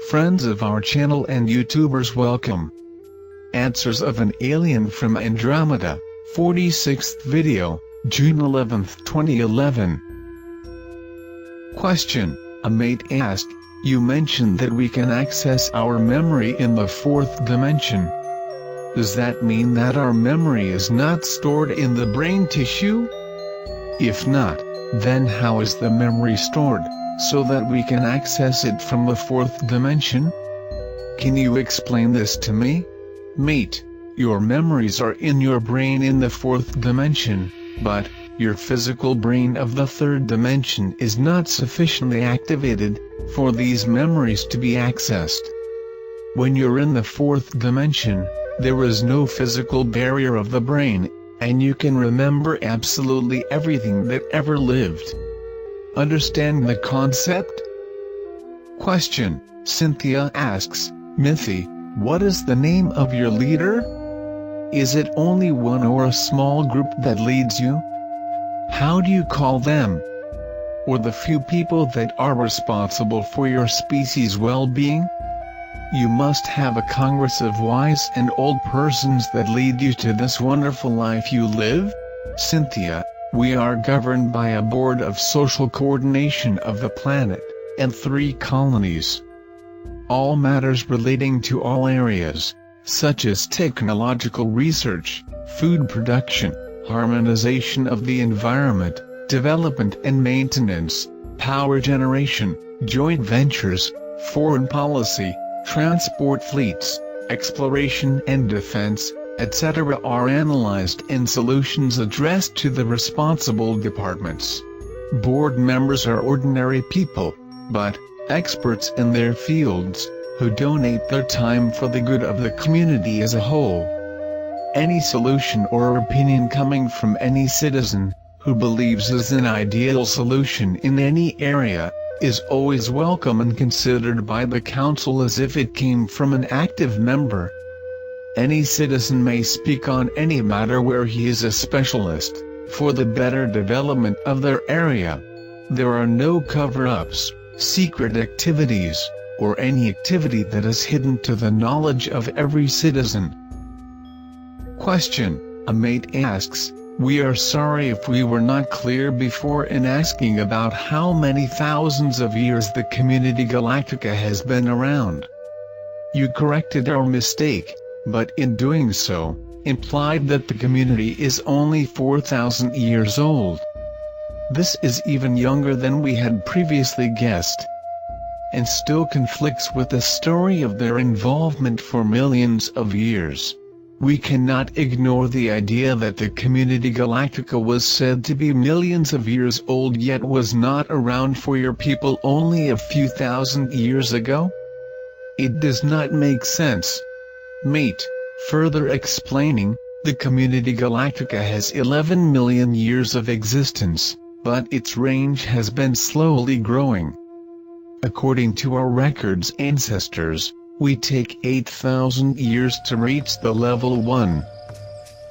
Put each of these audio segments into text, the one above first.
Friends of our channel and YouTubers, welcome. Answers of an Alien from Andromeda, 46th video, June 11, 2011. Question: a mate asked, you mentioned that we can access our memory in the fourth dimension. Does that mean that our memory is not stored in the brain tissue? If not, then how is the memory stored, so that we can access it from the fourth dimension? Can you explain this to me? Mate, your memories are in your brain in the fourth dimension, but your physical brain of the third dimension is not sufficiently activated for these memories to be accessed. When you're in the fourth dimension, there is no physical barrier of the brain, and you can remember absolutely everything that ever lived. Understand the concept? Question: Cynthia asks, Mithy, what is the name of your leader? Is it only one or a small group that leads you? How do you call them? Or the few people that are responsible for your species' well-being? You must have a congress of wise and old persons that lead you to this wonderful life you live? Cynthia, we are governed by a board of social coordination of the planet, and 3 colonies. All matters relating to all areas, such as technological research, food production, harmonization of the environment, development and maintenance, power generation, joint ventures, foreign policy, transport fleets, exploration and defense, etc. are analyzed and solutions addressed to the responsible departments. Board members are ordinary people, but experts in their fields, who donate their time for the good of the community as a whole. Any solution or opinion coming from any citizen, who believes is an ideal solution in any area, is always welcome and considered by the council as if it came from an active member. Any citizen may speak on any matter where he is a specialist, for the better development of their area. There are no cover-ups, secret activities, or any activity that is hidden to the knowledge of every citizen. Question: a mate asks, we are sorry if we were not clear before in asking about how many thousands of years the community Galactica has been around. You corrected our mistake, but in doing so, implied that the community is only 4,000 years old. This is even younger than we had previously guessed, and still conflicts with the story of their involvement for millions of years. We cannot ignore the idea that the community Galactica was said to be millions of years old yet was not around for your people only a few thousand years ago. It does not make sense. Mate, further explaining, the community Galactica has 11 million years of existence, but its range has been slowly growing. According to our records ancestors, we take 8,000 years to reach the level 1.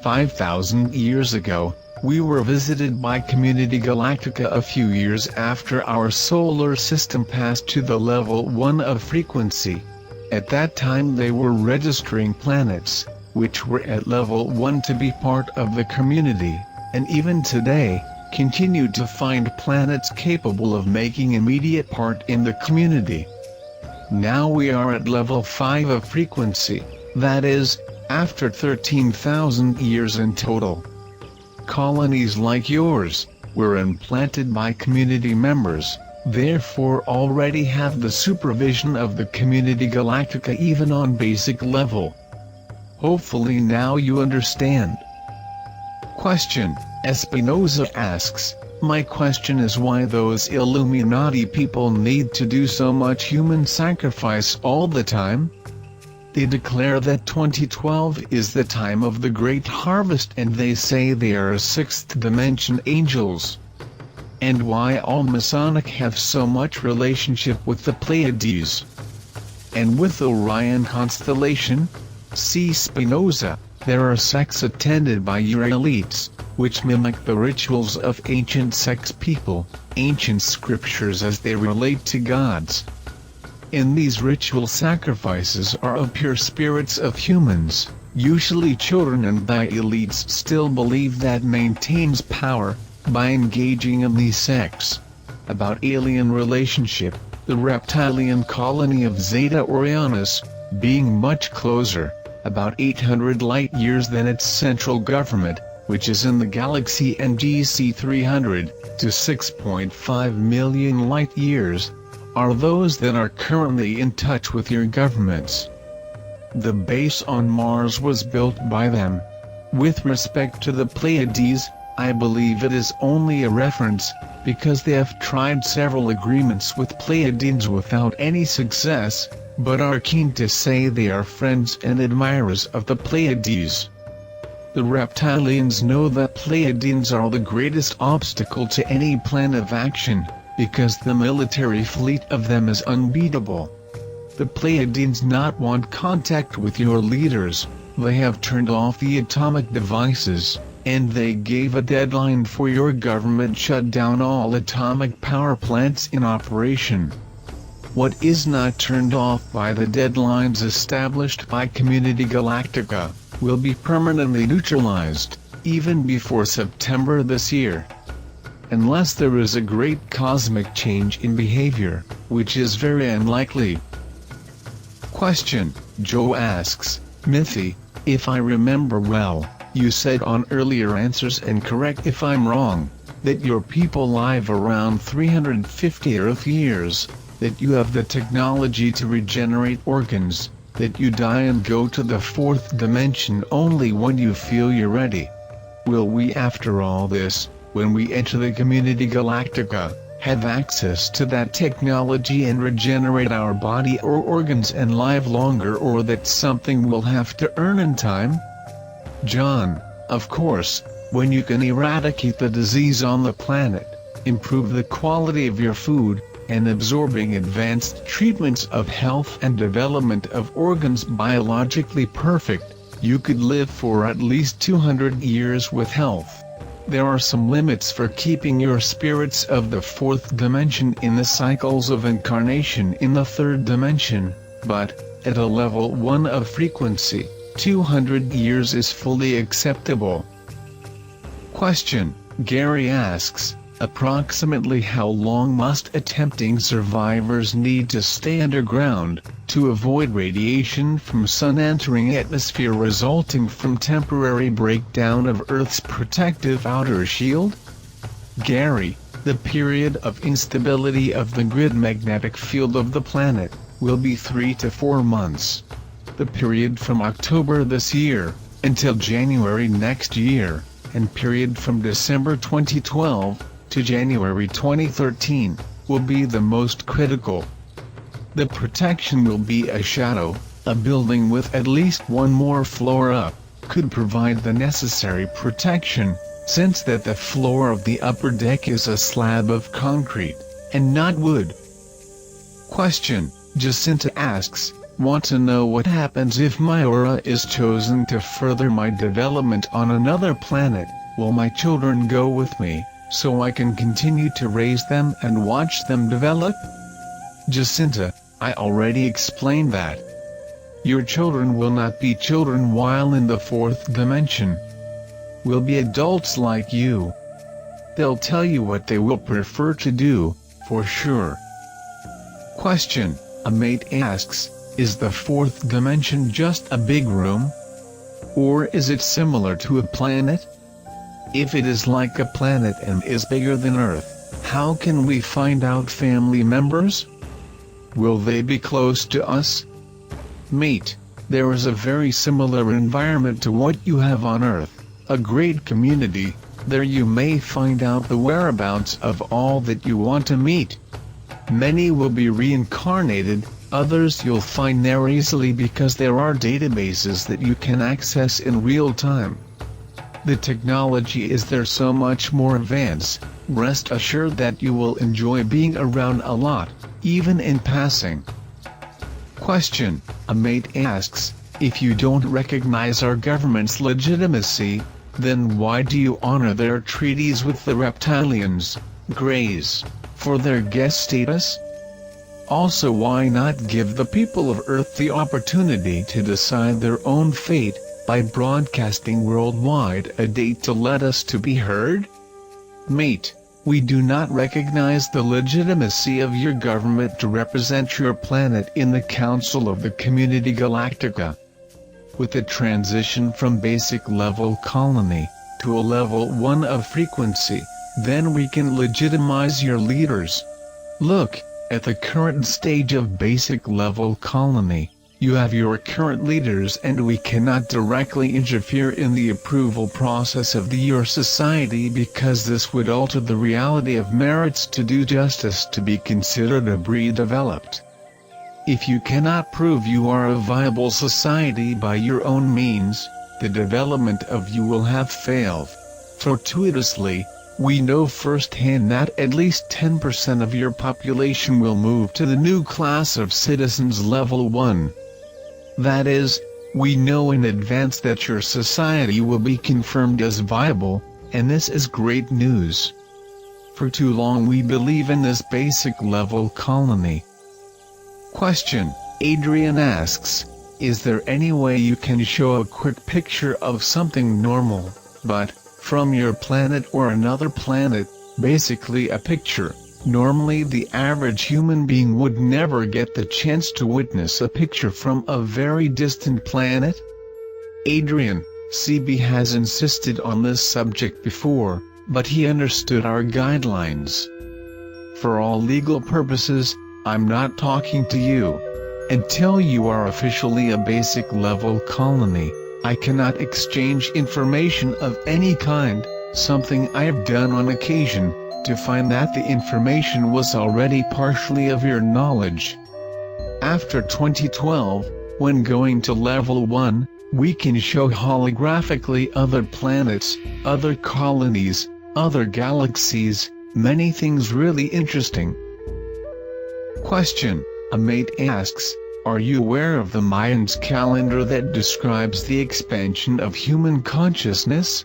5,000 years ago, we were visited by Community Galactica a few years after our solar system passed to the level 1 of frequency. At that time they were registering planets, which were at level 1 to be part of the community, and even today, continue to find planets capable of making immediate part in the community. Now we are at level 5 of frequency, that is, after 13,000 years in total. Colonies like yours, were implanted by community members, therefore already have the supervision of the community Galactica even on basic level. Hopefully now you understand. Question: Espinoza asks, my question is why those Illuminati people need to do so much human sacrifice all the time? They declare that 2012 is the time of the great harvest and they say they are 6th dimension angels. And why all Masonic have so much relationship with the Pleiades? And with Orion constellation? See Spinoza, there are sects attended by your elites, which mimic the rituals of ancient sex people, ancient scriptures as they relate to gods. and these ritual sacrifices are of pure spirits of humans, usually children, and the elites still believe that maintains power by engaging in these sects. About alien relationship, the reptilian colony of Zeta Orionis, being much closer, about 800 light-years than its central government, which is in the galaxy NGC 300, to 6.5 million light-years, are those that are currently in touch with your governments. The base on Mars was built by them. With respect to the Pleiades, I believe it is only a reference, because they have tried several agreements with Pleiadians without any success, but are keen to say they are friends and admirers of the Pleiades. The reptilians know that Pleiadians are the greatest obstacle to any plan of action, because the military fleet of them is unbeatable. The Pleiadians not want contact with your leaders. They have turned off the atomic devices, and they gave a deadline for your government shut down all atomic power plants in operation. What is not turned off by the deadlines established by Community Galactica, will be permanently neutralized, even before September this year. Unless there is a great cosmic change in behavior, which is very unlikely. Question: Joe asks, Mithy, if I remember well, you said on earlier answers, and correct if I'm wrong, that your people live around 350 Earth years, that you have the technology to regenerate organs, that you die and go to the fourth dimension only when you feel you're ready. Will we, after all this, when we enter the Community Galactica, have access to that technology and regenerate our body or organs and live longer, or that something we'll have to earn in time? John: of course, when you can eradicate the disease on the planet, improve the quality of your food, and absorbing advanced treatments of health and development of organs biologically perfect, you could live for at least 200 years with health. There are some limits for keeping your spirits of the fourth dimension in the cycles of incarnation in the third dimension, but, at a level 1 of frequency, 200 years is fully acceptable. Question: Gary asks, approximately how long must attempting survivors need to stay underground, to avoid radiation from sun entering atmosphere resulting from temporary breakdown of Earth's protective outer shield? Gary: the period of instability of the grid magnetic field of the planet will be 3 to 4 months. The period from October this year until January next year, and period from December 2012 to January 2013, will be the most critical. The protection will be a shadow. A building with at least one more floor up could provide the necessary protection, since that the floor of the upper deck is a slab of concrete, and not wood. Question: Jacinta asks, want to know what happens if my aura is chosen to further my development on another planet. Will my children go with me, so I can continue to raise them and watch them develop? Jacinta: I already explained that. Your children will not be children while in the fourth dimension. Will be adults like you. They'll tell you what they will prefer to do, for sure. Question: a mate asks, is the fourth dimension just a big room? Or is it similar to a planet? If it is like a planet and is bigger than Earth, how can we find out family members? Will they be close to us? Mate: there is a very similar environment to what you have on Earth, a great community. There you may find out the whereabouts of all that you want to meet. Many will be reincarnated, others you'll find there easily because there are databases that you can access in real time. The technology is there so much more advanced. Rest assured that you will enjoy being around a lot, even in passing. Question: a mate asks, if you don't recognize our government's legitimacy, then why do you honor their treaties with the reptilians, Greys, for their guest status? Also, why not give the people of Earth the opportunity to decide their own fate, by broadcasting worldwide a date to let us to be heard? Mate, we do not recognize the legitimacy of your government to represent your planet in the Council of the Community Galactica. With the transition from basic level colony to a level 1 of frequency, then we can legitimize your leaders. Look, at the current stage of basic level colony, you have your current leaders, and we cannot directly interfere in the approval process of your society, because this would alter the reality of merits to do justice to be considered a breed developed. If you cannot prove you are a viable society by your own means, the development of you will have failed. Fortuitously, we know firsthand that at least 10% of your population will move to the new class of citizens level 1. That is, we know in advance that your society will be confirmed as viable, and this is great news. For too long we believe in this basic level colony. Question: Adrian asks, is there any way you can show a quick picture of something normal, but from your planet or another planet, basically a picture? Normally the average human being would never get the chance to witness a picture from a very distant planet. Adrian, CB has insisted on this subject before, but he understood our guidelines. For all legal purposes, I'm not talking to you. Until you are officially a basic level colony, I cannot exchange information of any kind, something I have done on occasion, to find that the information was already partially of your knowledge. After 2012, when going to level 1, we can show holographically other planets, other colonies, other galaxies, many things really interesting. Question: a mate asks, are you aware of the Mayans' calendar that describes the expansion of human consciousness?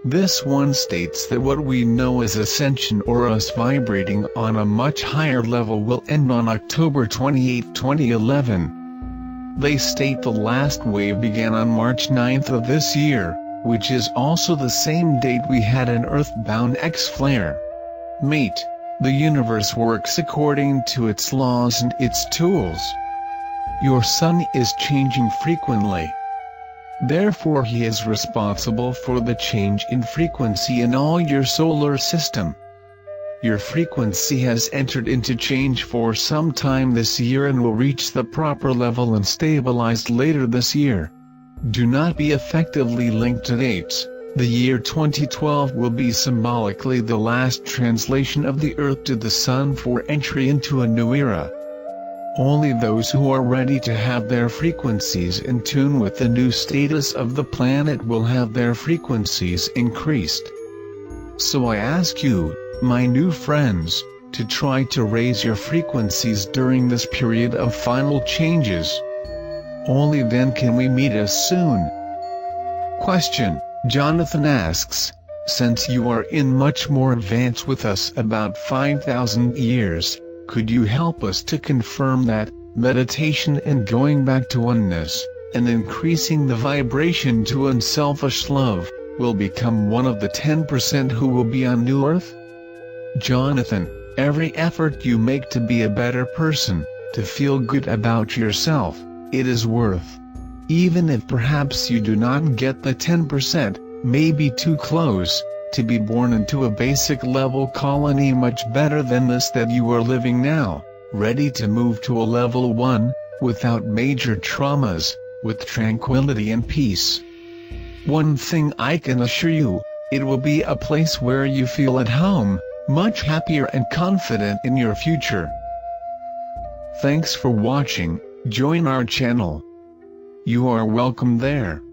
This one states that what we know as ascension, or us vibrating on a much higher level, will end on October 28, 2011. They state the last wave began on March 9th of this year, which is also the same date we had an Earthbound X-flare. Mate, the universe works according to its laws and its tools. Your sun is changing frequently. Therefore he is responsible for the change in frequency in all your solar system. Your frequency has entered into change for some time this year and will reach the proper level and stabilize later this year. Do not be effectively linked to dates. The year 2012 will be symbolically the last translation of the Earth to the Sun for entry into a new era. Only those who are ready to have their frequencies in tune with the new status of the planet will have their frequencies increased. So I ask you, my new friends, to try to raise your frequencies during this period of final changes. Only then can we meet as soon. Question: Jonathan asks, since you are in much more advance with us about 5,000 years, could you help us to confirm that meditation and going back to oneness, and increasing the vibration to unselfish love, will become one of the 10% who will be on New Earth? Jonathan, every effort you make to be a better person, to feel good about yourself, it is worth. Even if perhaps you do not get the 10%, maybe too close, to be born into a basic level colony much better than this that you are living now, ready to move to a level 1, without major traumas, with tranquility and peace. One thing I can assure you, it will be a place where you feel at home, much happier and confident in your future. Thanks for watching. Join our channel. You are welcome there.